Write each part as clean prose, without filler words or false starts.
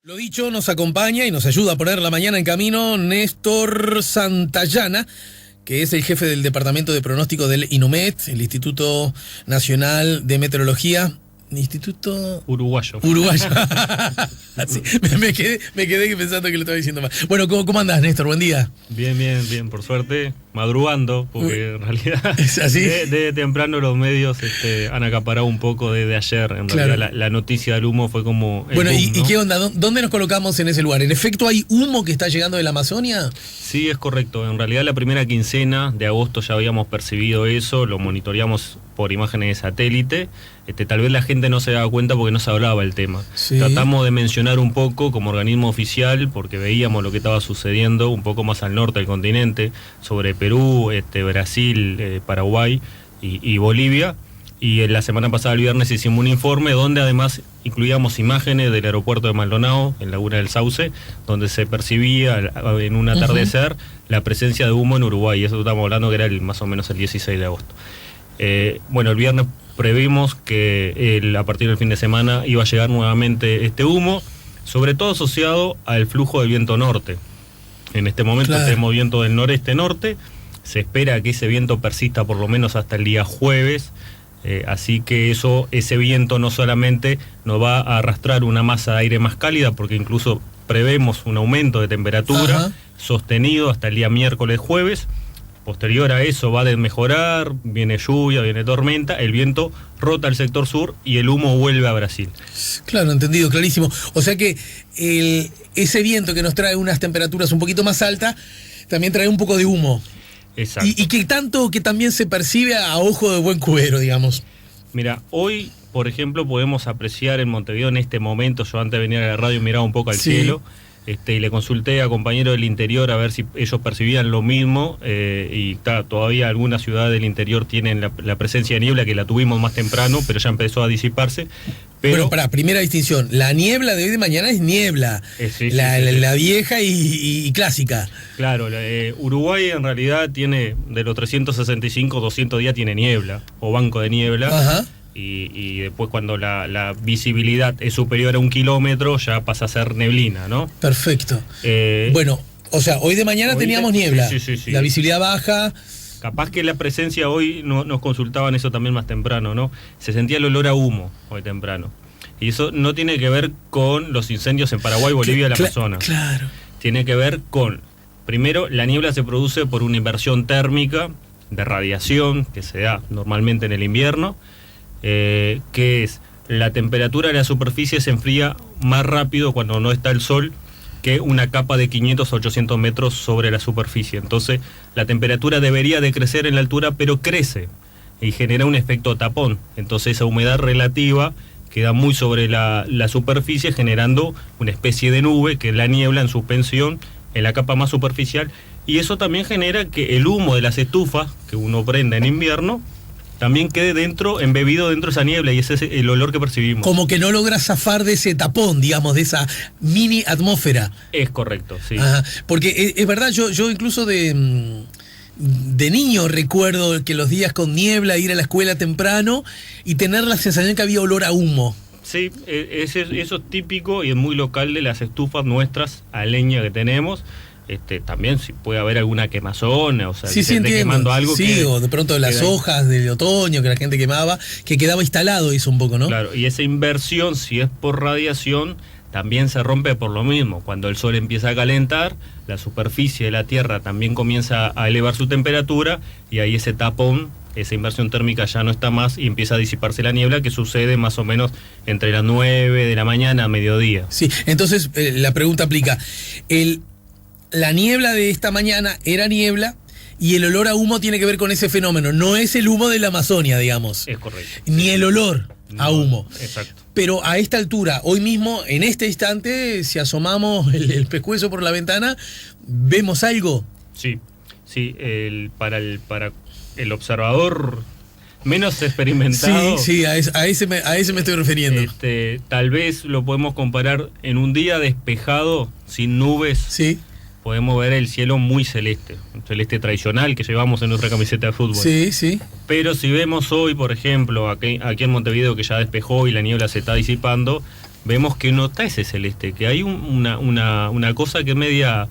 Lo dicho, nos acompaña y nos ayuda a poner la mañana en camino Néstor Santayana, que es el jefe del Departamento de Pronóstico del INUMET, el Instituto Nacional de Meteorología. Instituto Uruguayo. Sí, me quedé pensando que lo estaba diciendo mal. Bueno, ¿cómo andás, Néstor? Buen día. Bien, por suerte. Madrugando, porque en realidad ¿Es así? de temprano los medios han acaparado un poco desde ayer. En realidad la noticia del humo fue como... Bueno, boom, ¿y ¿no? qué onda? ¿Dónde nos colocamos en ese lugar? ¿En efecto hay humo que está llegando de la Amazonia? Sí, es correcto. En realidad la primera quincena de agosto ya habíamos percibido eso, lo monitoreamos por imágenes de satélite. Tal vez la gente no se daba cuenta porque no se hablaba el tema. Sí. Tratamos de mencionar un poco como organismo oficial porque veíamos lo que estaba sucediendo un poco más al norte del continente, sobre Perú, Brasil, Paraguay y Bolivia. Y en la semana pasada, el viernes, hicimos un informe donde además incluíamos imágenes del aeropuerto de Maldonado, en Laguna del Sauce, donde se percibía en un atardecer la presencia de humo en Uruguay. Eso estamos hablando que era más o menos el 16 de agosto. Bueno, el viernes previmos que a partir del fin de semana iba a llegar nuevamente este humo, sobre todo asociado al flujo del viento norte. En este momento tenemos viento del noreste-norte, se espera que ese viento persista por lo menos hasta el día jueves, así que ese viento no solamente nos va a arrastrar una masa de aire más cálida, porque incluso prevemos un aumento de temperatura sostenido hasta el día miércoles, jueves. Posterior a eso va a desmejorar, viene lluvia, viene tormenta, el viento rota el sector sur y el humo vuelve a Brasil. Claro, entendido, clarísimo. O sea que ese viento que nos trae unas temperaturas un poquito más altas, también trae un poco de humo. Exacto. Y que tanto que también se percibe a ojo de buen cubero, digamos. Mira, hoy, por ejemplo, podemos apreciar en Montevideo en este momento, yo antes de venir a la radio miraba un poco al cielo, y le consulté a compañeros del interior a ver si ellos percibían lo mismo, y todavía algunas ciudades del interior tienen la presencia de niebla, que la tuvimos más temprano, pero ya empezó a disiparse. Pero bueno, primera distinción, la niebla de hoy de mañana es niebla, la vieja y clásica. Claro, Uruguay en realidad tiene, de los 365, 200 días tiene niebla, o banco de niebla. Y después cuando la visibilidad es superior a 1 kilómetro ya pasa a ser neblina, ¿no? Perfecto. Bueno, o sea, hoy de mañana teníamos niebla, sí. La visibilidad baja. Capaz que la presencia hoy, nos consultaban eso también más temprano, ¿no? Se sentía el olor a humo hoy temprano. Y eso no tiene que ver con los incendios en Paraguay, Bolivia y el Amazonas. Claro. Tiene que ver con, primero, la niebla se produce por una inversión térmica de radiación que se da normalmente en el invierno, que es la temperatura de la superficie se enfría más rápido cuando no está el sol que una capa de 500 a 800 metros sobre la superficie. Entonces la temperatura debería decrecer en la altura, pero crece y genera un efecto tapón. Entonces esa humedad relativa queda muy sobre la superficie, generando una especie de nube, que es la niebla en suspensión en la capa más superficial, y eso también genera que el humo de las estufas que uno prende en invierno también quede embebido dentro de esa niebla, y ese es el olor que percibimos. Como que no logra zafar de ese tapón, digamos, de esa mini atmósfera. Es correcto, sí. Porque es verdad, yo incluso de niño recuerdo que los días con niebla, ir a la escuela temprano y tener la sensación que había olor a humo. Sí, eso es típico y es muy local de las estufas nuestras a leña que tenemos. También si puede haber alguna quemazón, o sea, quemando algo. Sí, o de pronto las hojas del otoño que la gente quemaba, que quedaba instalado eso un poco, ¿no? Claro, y esa inversión, si es por radiación, también se rompe por lo mismo. Cuando el sol empieza a calentar, la superficie de la Tierra también comienza a elevar su temperatura, y ahí ese tapón, esa inversión térmica ya no está más y empieza a disiparse la niebla, que sucede más o menos entre las 9 de la mañana a mediodía. Sí, entonces la pregunta aplica. La niebla de esta mañana era niebla y el olor a humo tiene que ver con ese fenómeno. No es el humo de la Amazonia, digamos. Es correcto. Ni el olor a humo. Exacto. Pero a esta altura, hoy mismo, en este instante, si asomamos el pescuezo por la ventana, ¿vemos algo? Sí. Para el observador menos experimentado. Sí, a ese me estoy refiriendo. Tal vez lo podemos comparar en un día despejado, sin nubes. Sí. podemos ver el cielo muy celeste, un celeste tradicional que llevamos en nuestra camiseta de fútbol. Sí, sí. Pero si vemos hoy, por ejemplo, aquí en Montevideo, que ya despejó y la niebla se está disipando, vemos que no está ese celeste, que hay una cosa que es media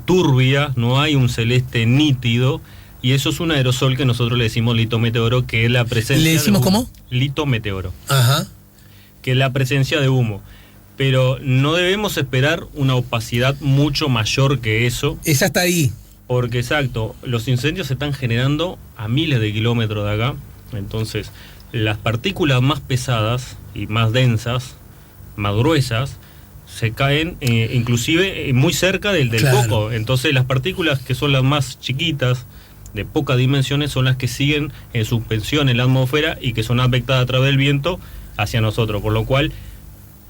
turbia, no hay un celeste nítido, y eso es un aerosol que nosotros le decimos litometeoro, que es la presencia ¿Le decimos de humo. cómo? Litometeoro. Ajá. Que es la presencia de humo. Pero no debemos esperar una opacidad mucho mayor que eso. Esa está ahí. Porque, exacto, los incendios se están generando a miles de kilómetros de acá. Entonces, las partículas más pesadas y más densas, más gruesas, se caen inclusive muy cerca del Claro. foco. Entonces, las partículas que son las más chiquitas, de pocas dimensiones, son las que siguen en suspensión en la atmósfera y que son afectadas a través del viento hacia nosotros. Por lo cual,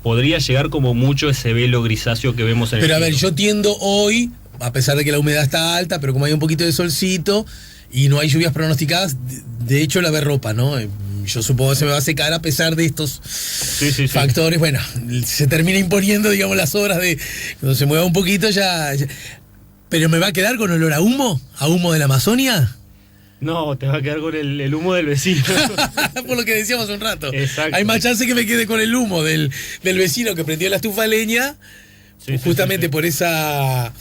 podría llegar como mucho ese velo grisáceo que vemos en Pero a el ver, cielo. yo tiendo hoy, a pesar de que la humedad está alta, pero como hay un poquito de solcito y no hay lluvias pronosticadas, de hecho lavé ropa, ¿no? Yo supongo que se me va a secar a pesar de estos Sí. factores. Bueno, se termina imponiendo, digamos, las horas de... Cuando se mueva un poquito ya... ¿Pero me va a quedar con olor a humo? ¿A humo de la Amazonia? No, te va a quedar con el humo del vecino. Por lo que decíamos hace un rato. Exacto. Hay más chance que me quede con el humo del vecino que prendió la estufa de leña, Sí, justamente sí. por esa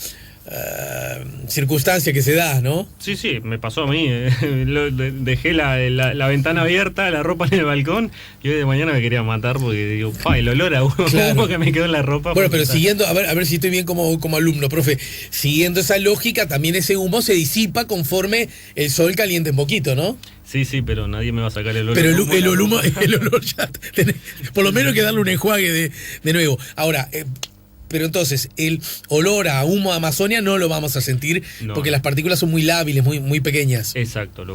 circunstancia que se da, ¿no? Sí, me pasó a mí. Dejé la ventana abierta, la ropa en el balcón, y hoy de mañana me quería matar porque digo, el olor a humo Claro. que me quedó en la ropa. Bueno, pero puta. siguiendo, a ver si estoy bien como alumno, profe. Siguiendo esa lógica, también ese humo se disipa conforme el sol caliente un poquito, ¿no? Sí, pero nadie me va a sacar el olor. Pero a el humo en la olor, ropa. el olor ya tenés, por lo menos que darle un enjuague de nuevo. Ahora, pero entonces, el olor a humo de Amazonia no lo vamos a sentir No. porque las partículas son muy lábiles, muy pequeñas. Exacto, el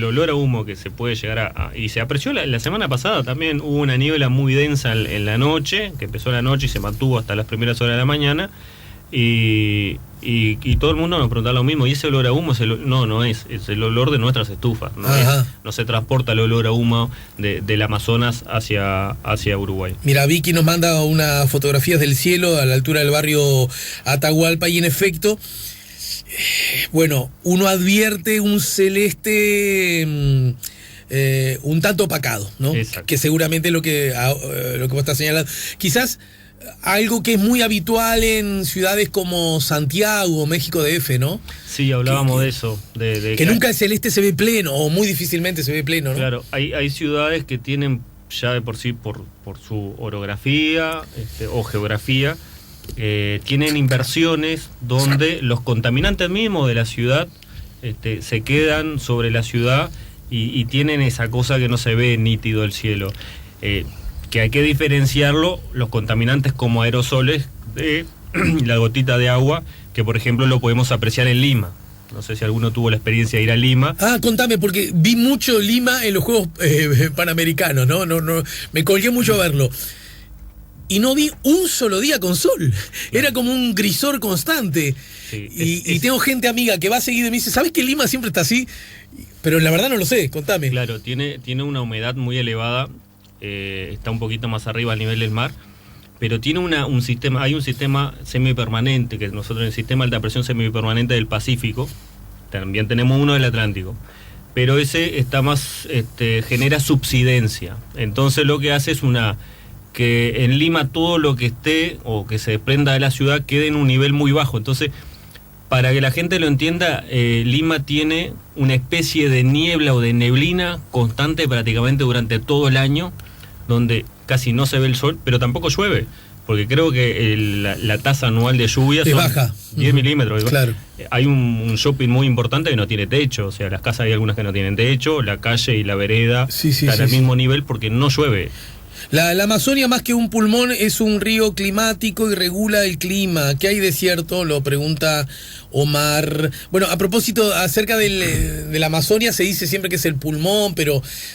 olor a humo que se puede llegar y se apreció la semana pasada también. Hubo una niebla muy densa en la noche, que empezó la noche y se mantuvo hasta las primeras horas de la mañana, y todo el mundo nos preguntaba lo mismo. Y ese olor a humo no es el olor de nuestras estufas, no se transporta el olor a humo del Amazonas hacia Uruguay. Mira, Vicky nos manda unas fotografías del cielo a la altura del barrio Atahualpa y en efecto, bueno, uno advierte un celeste un tanto opacado, ¿no? Exacto. Que seguramente lo que vos estás señalando. Quizás algo que es muy habitual en ciudades como Santiago o México DF, ¿no? Sí, hablábamos de eso. Que nunca el celeste se ve pleno, o muy difícilmente se ve pleno, ¿no? Claro, hay ciudades que tienen ya de por sí, por su orografía o geografía, tienen inversiones donde los contaminantes mismos de la ciudad se quedan sobre la ciudad y tienen esa cosa que no se ve nítido del cielo. Que hay que diferenciarlo, los contaminantes como aerosoles de la gotita de agua, que por ejemplo lo podemos apreciar en Lima. No sé si alguno tuvo la experiencia de ir a Lima. Ah, contame, porque vi mucho Lima en los Juegos Panamericanos, ¿no? Me colgué mucho a verlo. Y no vi un solo día con sol. Era como un grisor constante. Sí, y tengo gente amiga que va seguido y me dice, ¿sabes que Lima siempre está así? Pero la verdad no lo sé, contame. Claro, tiene una humedad muy elevada, está un poquito más arriba al nivel del mar, pero tiene hay un sistema semipermanente, que nosotros en el sistema de alta presión semipermanente del Pacífico, también tenemos uno del Atlántico, pero ese está más, genera subsidencia. Entonces lo que hace es que en Lima todo lo que esté o que se desprenda de la ciudad quede en un nivel muy bajo. Entonces, para que la gente lo entienda, Lima tiene una especie de niebla o de neblina constante prácticamente durante todo el año, donde casi no se ve el sol, pero tampoco llueve, porque creo que la tasa anual de lluvia Es son baja. 10 milímetros. Claro. Hay un shopping muy importante que no tiene techo, o sea, las casas hay algunas que no tienen techo, la calle y la vereda están al mismo nivel porque no llueve. La Amazonia, más que un pulmón, es un río climático y regula el clima. ¿Qué hay de cierto? Lo pregunta Omar. Bueno, a propósito, acerca de la Amazonia, se dice siempre que es el pulmón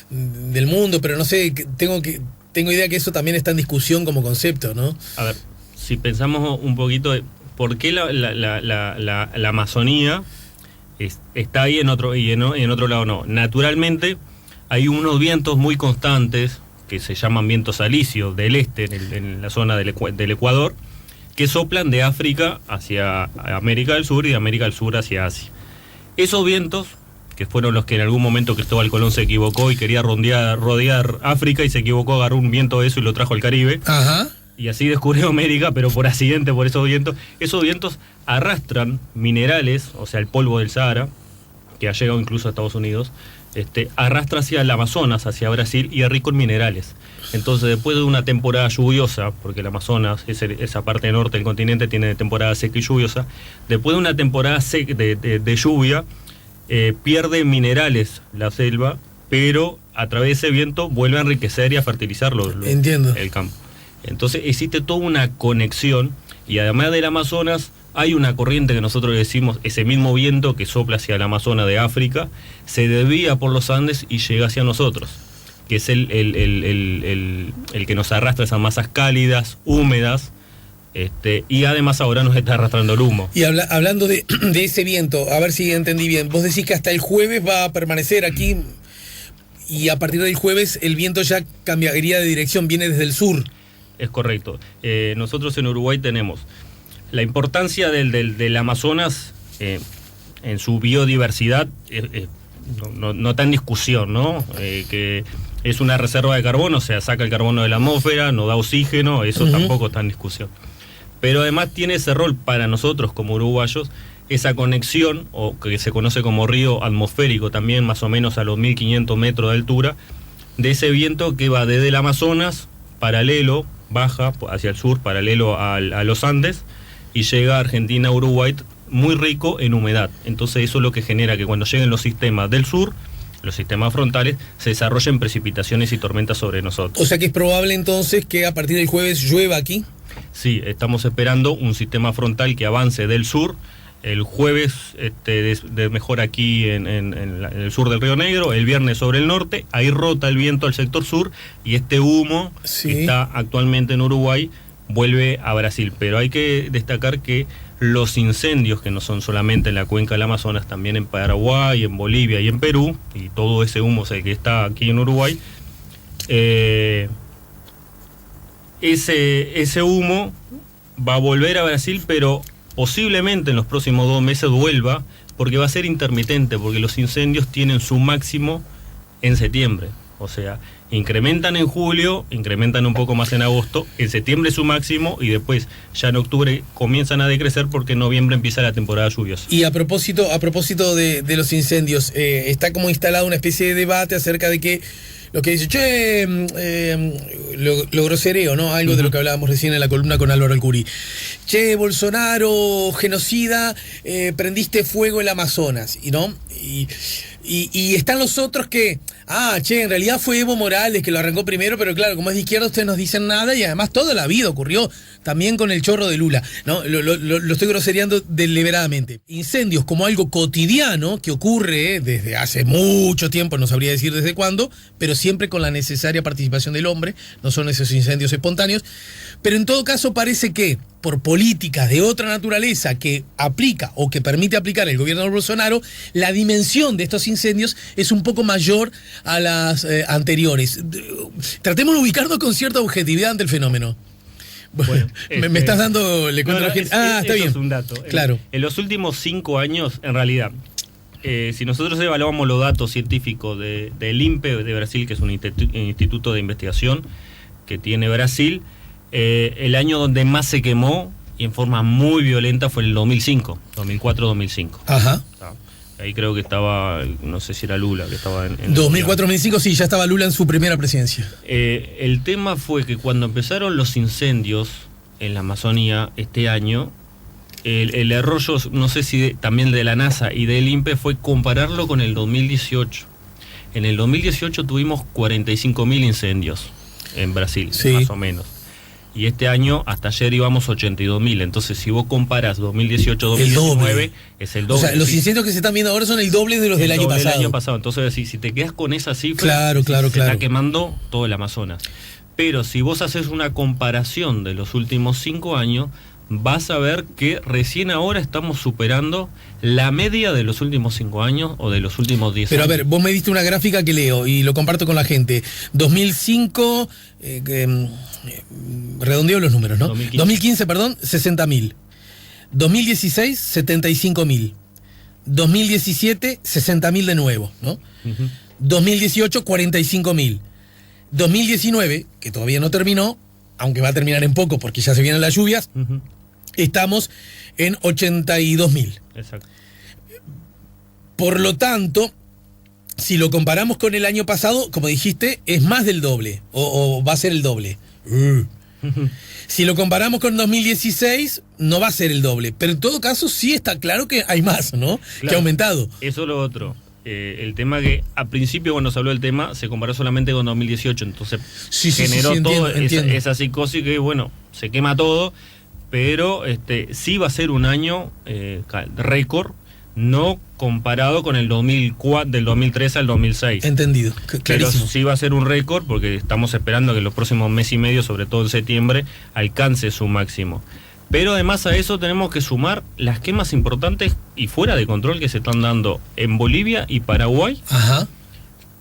del mundo, pero no sé, tengo idea que eso también está en discusión como concepto, ¿no? A ver, si pensamos un poquito de por qué la Amazonía está ahí en otro lado no. Naturalmente, hay unos vientos muy constantes que se llaman vientos alisios del este, en la zona del Ecuador, que soplan de África hacia América del Sur y de América del Sur hacia Asia. Esos vientos, que fueron los que en algún momento Cristóbal Colón se equivocó y quería rodear África y se equivocó, agarró un viento de eso y lo trajo al Caribe. Ajá. Y así descubrió América, pero por accidente, por esos vientos arrastran minerales, o sea, el polvo del Sahara, que ha llegado incluso a Estados Unidos, arrastra hacia el Amazonas, hacia Brasil, y es rico en minerales. Entonces, después de una temporada lluviosa, porque el Amazonas, esa parte norte del continente, tiene temporada seca y lluviosa, después de una temporada de lluvia, pierde minerales la selva, pero a través de ese viento vuelve a enriquecer y a fertilizar el campo. Entonces existe toda una conexión, y además del Amazonas hay una corriente que nosotros decimos, ese mismo viento que sopla hacia el Amazonas de África, se desvía por los Andes y llega hacia nosotros, que es el que nos arrastra esas masas cálidas, húmedas, y además ahora nos está arrastrando el humo. Y hablando de ese viento, a ver si entendí bien, vos decís que hasta el jueves va a permanecer aquí, y a partir del jueves el viento ya cambiaría de dirección, viene desde el sur. Es correcto. Nosotros en Uruguay tenemos la importancia del Amazonas en su biodiversidad, no está en discusión, ¿no? Que es una reserva de carbono, o sea, saca el carbono de la atmósfera, nos da oxígeno, eso tampoco está en discusión. Pero además tiene ese rol para nosotros como uruguayos, esa conexión, o que se conoce como río atmosférico también, más o menos a los 1500 metros de altura, de ese viento que va desde el Amazonas, paralelo, baja hacia el sur, paralelo a los Andes, y llega a Argentina, Uruguay, muy rico en humedad. Entonces eso es lo que genera que cuando lleguen los sistemas del sur, los sistemas frontales, se desarrollen precipitaciones y tormentas sobre nosotros. O sea que es probable entonces que a partir del jueves llueva aquí. Sí, estamos esperando un sistema frontal que avance del sur. El jueves de mejor aquí en el sur del Río Negro, el viernes sobre el norte, ahí rota el viento al sector sur, y este humo que está actualmente en Uruguay vuelve a Brasil. Pero hay que destacar que los incendios, que no son solamente en la cuenca del Amazonas, también en Paraguay, en Bolivia y en Perú, y todo ese humo que está aquí en Uruguay, ese humo va a volver a Brasil, pero posiblemente en los próximos 2 meses vuelva, porque va a ser intermitente, porque los incendios tienen su máximo en septiembre. O sea, incrementan en julio, incrementan un poco más en agosto, en septiembre su máximo, y después ya en octubre comienzan a decrecer porque en noviembre empieza la temporada lluviosa. Y a propósito de los incendios, está como instalada una especie de debate acerca de que lo que dice, lo grosereo, ¿no? Algo de lo que hablábamos recién en la columna con Álvaro Alcuri. Che, Bolsonaro, genocida, prendiste fuego el Amazonas, ¿no? Y están los otros que, en realidad fue Evo Morales que lo arrancó primero, pero claro, como es de izquierda ustedes no dicen nada, y además toda la vida ocurrió también con el chorro de Lula, ¿no? Lo estoy grosereando deliberadamente. Incendios como algo cotidiano que ocurre desde hace mucho tiempo, no sabría decir desde cuándo, pero siempre con la necesaria participación del hombre, no son esos incendios espontáneos, pero en todo caso parece que por políticas de otra naturaleza que aplica o que permite aplicar el gobierno de Bolsonaro, la dimensión de estos incendios es un poco mayor a las anteriores. Tratemos de ubicarnos con cierta objetividad ante el fenómeno. Bueno, me estás dando, le cuento a la gente. Está bien. Es un dato. Claro. En los últimos 5 años, en realidad, si nosotros evaluamos los datos científicos del INPE de Brasil, que es un instituto de investigación que tiene Brasil, el año donde más se quemó y en forma muy violenta fue el 2005, 2004-2005. Ajá. Ahí creo que estaba, no sé si era Lula, que estaba en 2004-2005, sí, ya estaba Lula en su primera presidencia. El tema fue que cuando empezaron los incendios en la Amazonía este año, el error, yo no sé si también de la NASA y del INPE, fue compararlo con el 2018. En el 2018 tuvimos 45.000 incendios en Brasil, sí, más o menos. Y este año, hasta ayer, íbamos 82.000. Entonces, si vos comparas 2018-2019, es el doble. O sea, los incendios que se están viendo ahora son el doble de los del año pasado. Entonces, si te quedas con esa cifra, claro. Está quemando todo el Amazonas. Pero si vos haces una comparación de los últimos 5 años, vas a ver que recién ahora estamos superando la media de los últimos 5 años o de los últimos 10 Pero años. a ver, vos me diste una gráfica que leo y lo comparto con la gente. 2005, redondeo los números, ¿no? 2015, perdón, 60.000. 2016, 75.000. 2017, 60.000 de nuevo, ¿no? Uh-huh. 2018, 45.000. 2019, que todavía no terminó, aunque va a terminar en poco porque ya se vienen las lluvias, Uh-huh. estamos en 82.000. Exacto. Por lo tanto, si lo comparamos con el año pasado, como dijiste, es más del doble, o va a ser el doble. Si lo comparamos con 2016, no va a ser el doble, pero en todo caso sí está claro que hay más, ¿no? Claro. Que ha aumentado. Eso es lo otro. El tema que al principio cuando se habló del tema se comparó solamente con 2018, entonces Sí, generó entiendo, todo entiendo. esa psicosis que, bueno, se quema todo, pero sí va a ser un año récord, no comparado con el 2004, del 2003 al 2006. Entendido, Pero clarísimo. sí va a ser un récord porque estamos esperando que en los próximos mes y medio, sobre todo en septiembre, alcance su máximo. Pero además a eso tenemos que sumar las quemas importantes y fuera de control que se están dando en Bolivia y Paraguay, Ajá.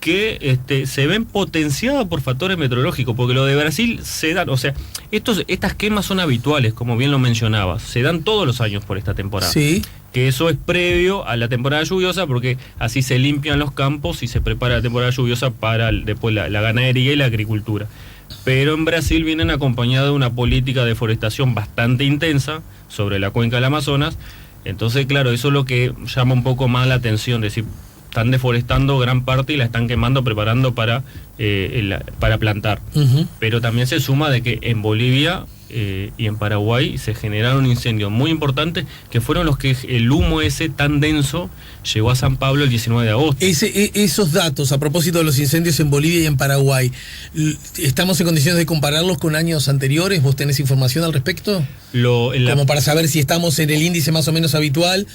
que se ven potenciadas por factores meteorológicos, porque lo de Brasil se dan, o sea, estas quemas son habituales, como bien lo mencionabas, se dan todos los años por esta temporada. Sí. Que eso es previo a la temporada lluviosa, porque así se limpian los campos y se prepara la temporada lluviosa para después la ganadería y la agricultura. Pero en Brasil vienen acompañadas de una política de deforestación bastante intensa sobre la cuenca del Amazonas. Entonces, claro, eso es lo que llama un poco más la atención, es decir, están deforestando gran parte y la están quemando, preparando para plantar. Uh-huh. Pero también se suma de que en Bolivia y en Paraguay se generaron incendios muy importantes que fueron los que el humo ese tan denso llegó a San Pablo el 19 de agosto. Esos datos, a propósito de los incendios en Bolivia y en Paraguay, ¿estamos en condiciones de compararlos con años anteriores? ¿Vos tenés información al respecto? Como para saber si estamos en el índice más o menos habitual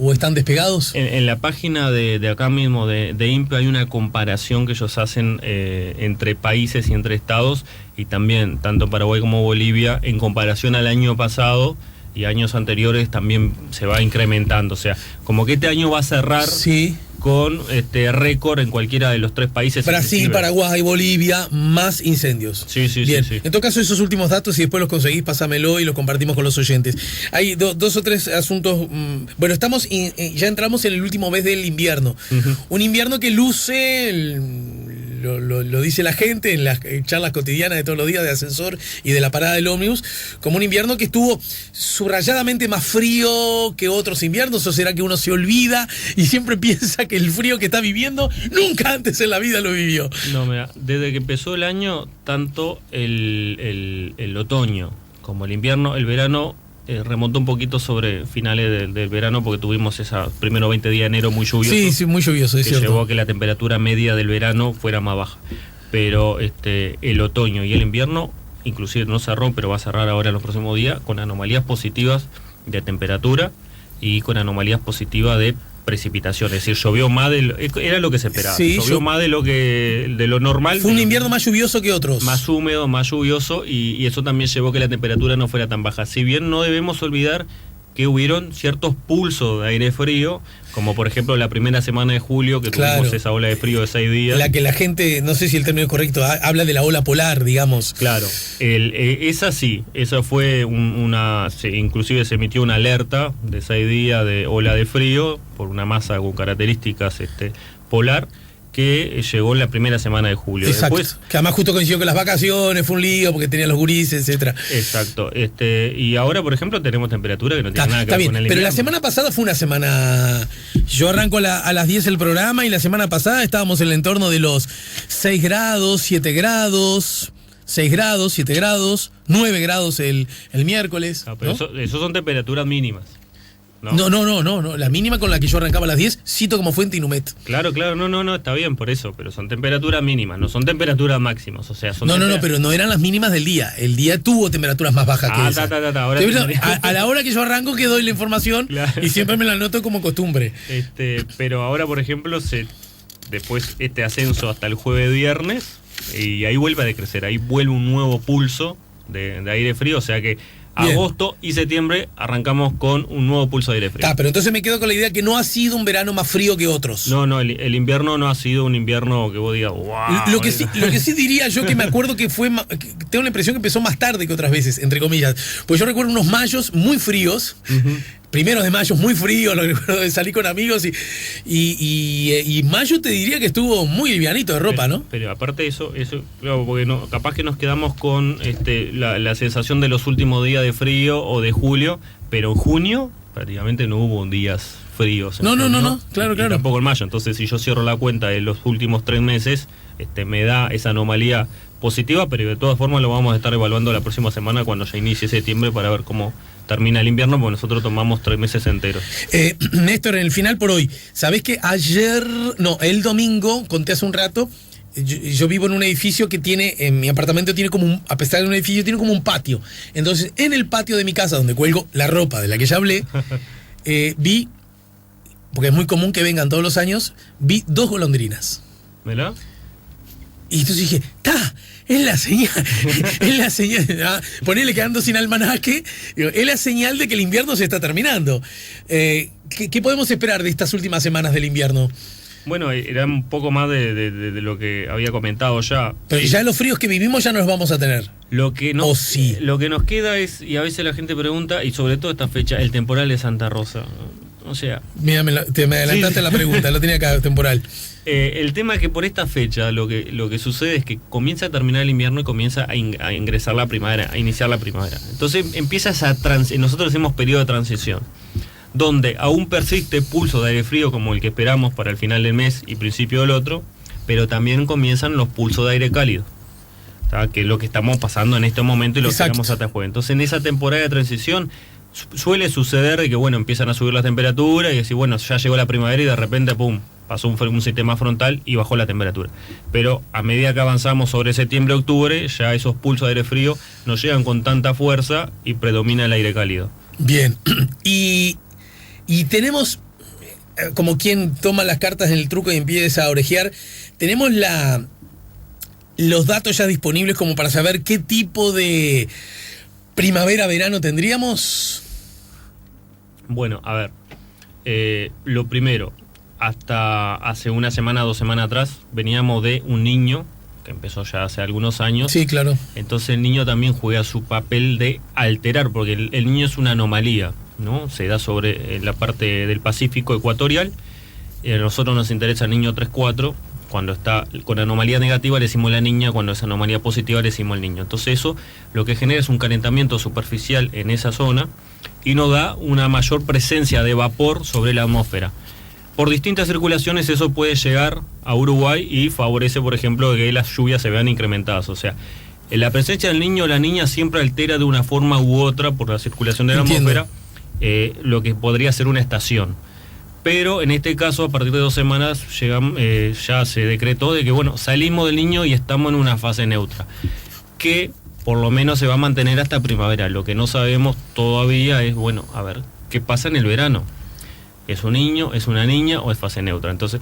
o están despegados. En la página de acá mismo de INPE hay una comparación que ellos hacen entre países y entre estados, y también tanto Paraguay como Bolivia en comparación al año pasado y años anteriores también se va incrementando, o sea, como que este año va a cerrar Sí. con récord en cualquiera de los tres países. Brasil, inclusive. Paraguay, Bolivia, más incendios. Sí. Bien. Sí. En todo caso, esos últimos datos, si después los conseguís, pásamelo y los compartimos con los oyentes. Hay dos o tres asuntos. Bueno, ya entramos en el último mes del invierno. Uh-huh. Un invierno que luce, lo dice la gente en las charlas cotidianas de todos los días de ascensor y de la parada del ómnibus, como un invierno que estuvo subrayadamente más frío que otros inviernos. ¿O será que uno se olvida y siempre piensa que el frío que está viviendo nunca antes en la vida lo vivió? No, mira, desde que empezó el año, tanto el otoño como el invierno, el verano remontó un poquito sobre finales del verano, porque tuvimos esos primeros 20 días de enero muy lluvioso. Sí, muy lluvioso, es que cierto. llevó a que la temperatura media del verano fuera más baja. Pero el otoño y el invierno, inclusive no cerró, pero va a cerrar ahora en los próximos días, con anomalías positivas de temperatura y con anomalías positivas de precipitación, es decir, llovió más era lo que se esperaba, Sí, llovió más de lo normal. Fue un invierno más lluvioso que otros. Más húmedo, más lluvioso, y eso también llevó a que la temperatura no fuera tan baja. Si bien no debemos olvidar que hubieron ciertos pulsos de aire frío, como por ejemplo la primera semana de julio, que tuvimos esa ola de frío de 6 días. La que la gente, no sé si el término es correcto, habla de la ola polar, digamos. Claro, esa sí, esa fue inclusive se emitió una alerta de 6 días de ola de frío por una masa con características polar, que llegó en la primera semana de julio. Exacto. Después, que además justo coincidió con las vacaciones, fue un lío porque tenía los gurises, etcétera. Exacto. Y ahora, por ejemplo, tenemos temperatura que no tiene nada que ver con el invierno. Pero la semana pasada fue una semana. Yo arranco a las 10 el programa y la semana pasada estábamos en el entorno de los 6 grados, 7 grados. 6 grados, 7 grados, 9 grados el miércoles. Pero ¿no? eso son temperaturas mínimas. No, la mínima con la que yo arrancaba a las 10, cito como fuente Inumet. Claro, no, está bien por eso, pero son temperaturas mínimas, no son temperaturas máximas, o sea, son No, pero no eran las mínimas del día. El día tuvo temperaturas más bajas que esa. Ahora a la hora que yo arranco que doy la información, claro. Y siempre me la anoto como costumbre. Pero ahora, por ejemplo, después ascenso hasta el jueves viernes, y ahí vuelve a decrecer, ahí vuelve un nuevo pulso de aire frío, o sea que Bien. Agosto y septiembre arrancamos con un nuevo pulso de aire frío. Pero entonces me quedo con la idea que no ha sido un verano más frío que otros. No, el invierno no ha sido un invierno que vos digas, wow. Lo que sí diría yo, que me acuerdo que que tengo la impresión que empezó más tarde que otras veces, entre comillas. Pues yo recuerdo unos mayos muy fríos, primeros de mayo muy fríos, lo recuerdo de salir con amigos y mayo te diría que estuvo muy livianito de ropa, ¿no? Pero aparte de eso, claro, porque capaz que nos quedamos con la sensación de los últimos días de frío o de julio, pero en junio prácticamente no hubo días fríos. No, claro. Y tampoco en mayo. Entonces, si yo cierro la cuenta de los últimos 3 meses, me da esa anomalía positiva, pero de todas formas lo vamos a estar evaluando la próxima semana cuando ya inicie septiembre para ver cómo termina el invierno, porque nosotros tomamos 3 meses enteros. Néstor, en el final por hoy, ¿sabés que el domingo, conté hace un rato, yo vivo en un edificio que en mi apartamento tiene a pesar de un edificio, tiene como un patio. Entonces, en el patio de mi casa, donde cuelgo la ropa de la que ya hablé, vi, porque es muy común que vengan todos los años, vi 2 golondrinas. ¿Verdad? Y entonces dije, es la señal, es la señal, ponele quedando sin almanaque, es la señal de que el invierno se está terminando. ¿Qué podemos esperar de estas últimas semanas del invierno? Bueno, era un poco más de lo que había comentado ya. Pero ya los fríos que vivimos ya no los vamos a tener. Lo que nos queda es, y a veces la gente pregunta, y sobre todo esta fecha, el temporal de Santa Rosa. O sea... Mira, me adelantaste la pregunta, lo tenía acá, temporal. El tema es que por esta fecha lo que sucede es que comienza a terminar el invierno y comienza a ingresar la primavera, a iniciar la primavera. Entonces empieza nosotros decimos periodo de transición, donde aún persiste pulso de aire frío como el que esperamos para el final del mes y principio del otro, pero también comienzan los pulsos de aire cálido, ¿tá? Que es lo que estamos pasando en este momento y lo que esperamos hasta jueves. Entonces en esa temporada de transición suele suceder que empiezan a subir las temperaturas y decir, ya llegó la primavera y de repente, pum, pasó un sistema frontal y bajó la temperatura. Pero a medida que avanzamos sobre septiembre-octubre, ya esos pulsos de aire frío no llegan con tanta fuerza y predomina el aire cálido. Bien, y tenemos, como quien toma las cartas en el truco y empieza a orejear, tenemos los datos ya disponibles como para saber qué tipo de primavera-verano tendríamos. Bueno, a ver, lo primero, hasta hace una semana, 2 semanas atrás, veníamos de un niño, que empezó ya hace algunos años. Sí, claro. Entonces el niño también juega su papel de alterar, porque el niño es una anomalía, ¿no? Se da sobre la parte del Pacífico ecuatorial. A nosotros nos interesa el niño 3-4. Cuando está con anomalía negativa le decimos la niña, cuando es anomalía positiva le decimos el niño. Entonces eso lo que genera es un calentamiento superficial en esa zona y nos da una mayor presencia de vapor sobre la atmósfera. Por distintas circulaciones eso puede llegar a Uruguay y favorece, por ejemplo, que las lluvias se vean incrementadas. O sea, la presencia del niño o la niña siempre altera de una forma u otra por la circulación de la atmósfera lo que podría ser una estación. Pero en este caso, a partir de 2 semanas, ya se decretó de que, salimos del niño y estamos en una fase neutra, que por lo menos se va a mantener hasta primavera. Lo que no sabemos todavía es, a ver, ¿qué pasa en el verano? ¿Es un niño, es una niña o es fase neutra? Entonces,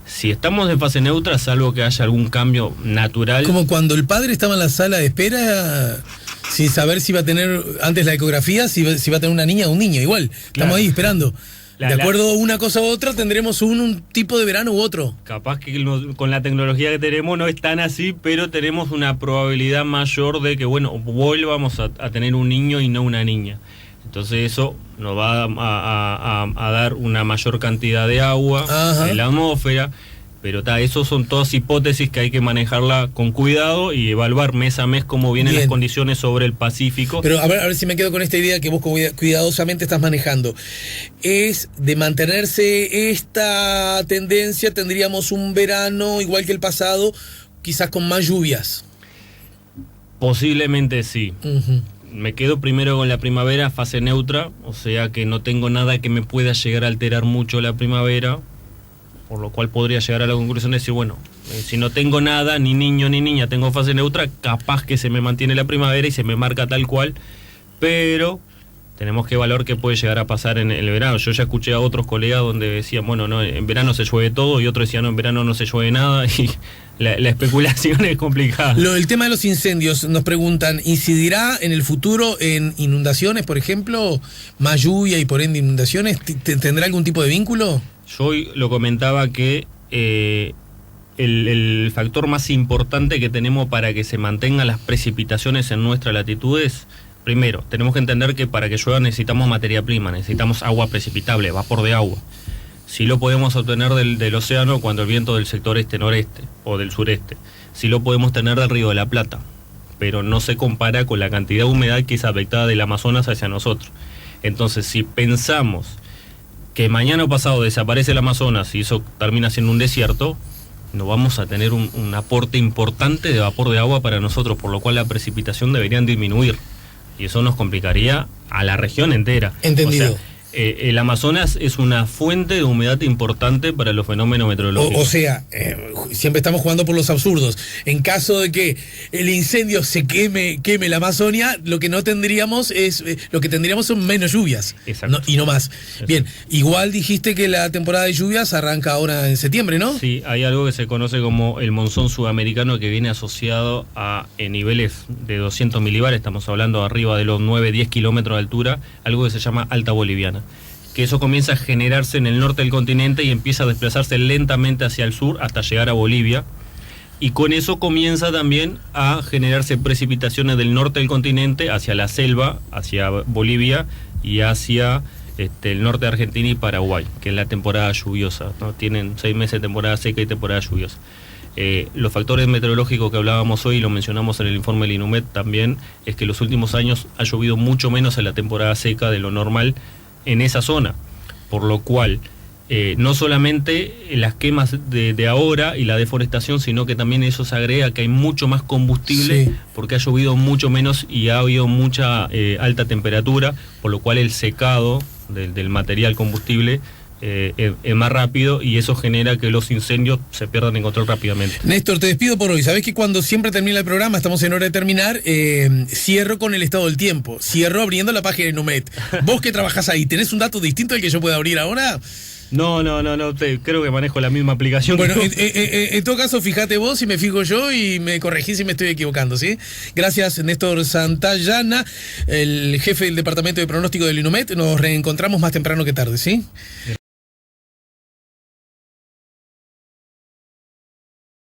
si estamos en fase neutra, salvo que haya algún cambio natural... Como cuando el padre estaba en la sala de espera... sin saber si va a tener, antes la ecografía, si va a tener una niña o un niño, igual, estamos ahí esperando. De acuerdo a una cosa u otra, tendremos un tipo de verano u otro. Capaz que con la tecnología que tenemos no es tan así, pero tenemos una probabilidad mayor de que, volvamos a tener un niño y no una niña. Entonces eso nos va a dar una mayor cantidad de agua en la atmósfera. Pero esos son todas hipótesis que hay que manejarla con cuidado y evaluar mes a mes cómo vienen las condiciones sobre el Pacífico. Pero a ver si me quedo con esta idea que vos cuidadosamente estás manejando. Es de mantenerse esta tendencia, tendríamos un verano igual que el pasado, quizás con más lluvias. Posiblemente sí. Me quedo primero con la primavera, fase neutra, o sea que no tengo nada que me pueda llegar a alterar mucho la primavera. Por lo cual podría llegar a la conclusión de decir, si no tengo nada, ni niño ni niña, tengo fase neutra, capaz que se me mantiene la primavera y se me marca tal cual, pero tenemos que evaluar qué puede llegar a pasar en el verano. Yo ya escuché a otros colegas donde decían, bueno, no, en verano se llueve todo, y otros decían, no, en verano no se llueve nada, y la especulación es complicada. El tema de los incendios, nos preguntan, ¿incidirá en el futuro en inundaciones, por ejemplo? ¿Más lluvia y por ende inundaciones? ¿Tendrá algún tipo de vínculo? Yo hoy lo comentaba que el factor más importante que tenemos para que se mantengan las precipitaciones en nuestra latitud es, primero, tenemos que entender que para que llueva necesitamos materia prima, necesitamos agua precipitable, vapor de agua. Sí lo podemos obtener del océano cuando el viento del sector este-noreste o del sureste. Sí lo podemos tener del Río de la Plata, pero no se compara con la cantidad de humedad que es afectada del Amazonas hacia nosotros. Entonces, si pensamos que mañana o pasado desaparece el Amazonas y eso termina siendo un desierto, no vamos a tener un aporte importante de vapor de agua para nosotros, por lo cual la precipitación debería disminuir. Y eso nos complicaría a la región entera. Entendido. O sea, el Amazonas es una fuente de humedad importante para los fenómenos meteorológicos. O sea, siempre estamos jugando por los absurdos. En caso de que el incendio se queme la Amazonia, lo que tendríamos son menos lluvias. Exacto. Y no más. Exacto. Bien, igual dijiste que la temporada de lluvias arranca ahora en septiembre, ¿no? Sí, hay algo que se conoce como el monzón sudamericano, que viene asociado a niveles de 200 milibares, estamos hablando arriba de los 9-10 kilómetros de altura, algo que se llama alta boliviana, que eso comienza a generarse en el norte del continente y empieza a desplazarse lentamente hacia el sur hasta llegar a Bolivia, y con eso comienza también a generarse precipitaciones del norte del continente hacia la selva, hacia Bolivia y hacia el norte de Argentina y Paraguay, que es la temporada lluviosa, ¿no? Tienen 6 meses de temporada seca y temporada lluviosa. Los factores meteorológicos que hablábamos hoy, y lo mencionamos en el informe del INUMED también, es que los últimos años ha llovido mucho menos en la temporada seca de lo normal en esa zona, por lo cual no solamente las quemas de ahora y la deforestación, sino que también eso se agrega que hay mucho más combustible, sí, porque ha llovido mucho menos y ha habido mucha alta temperatura, por lo cual el secado del material combustible es más rápido, y eso genera que los incendios se pierdan en control rápidamente. Néstor, te despido por hoy. Sabés que cuando siempre termina el programa, estamos en hora de terminar, cierro con el estado del tiempo, cierro abriendo la página de INUMED. Vos que trabajás ahí, ¿tenés un dato distinto al que yo pueda abrir ahora? No, creo que manejo la misma aplicación. Bueno, en todo caso, fíjate vos y me fijo yo y me corregís si me estoy equivocando, ¿sí? Gracias, Néstor Santayana, el jefe del Departamento de Pronóstico del INUMED. Nos reencontramos más temprano que tarde, ¿sí?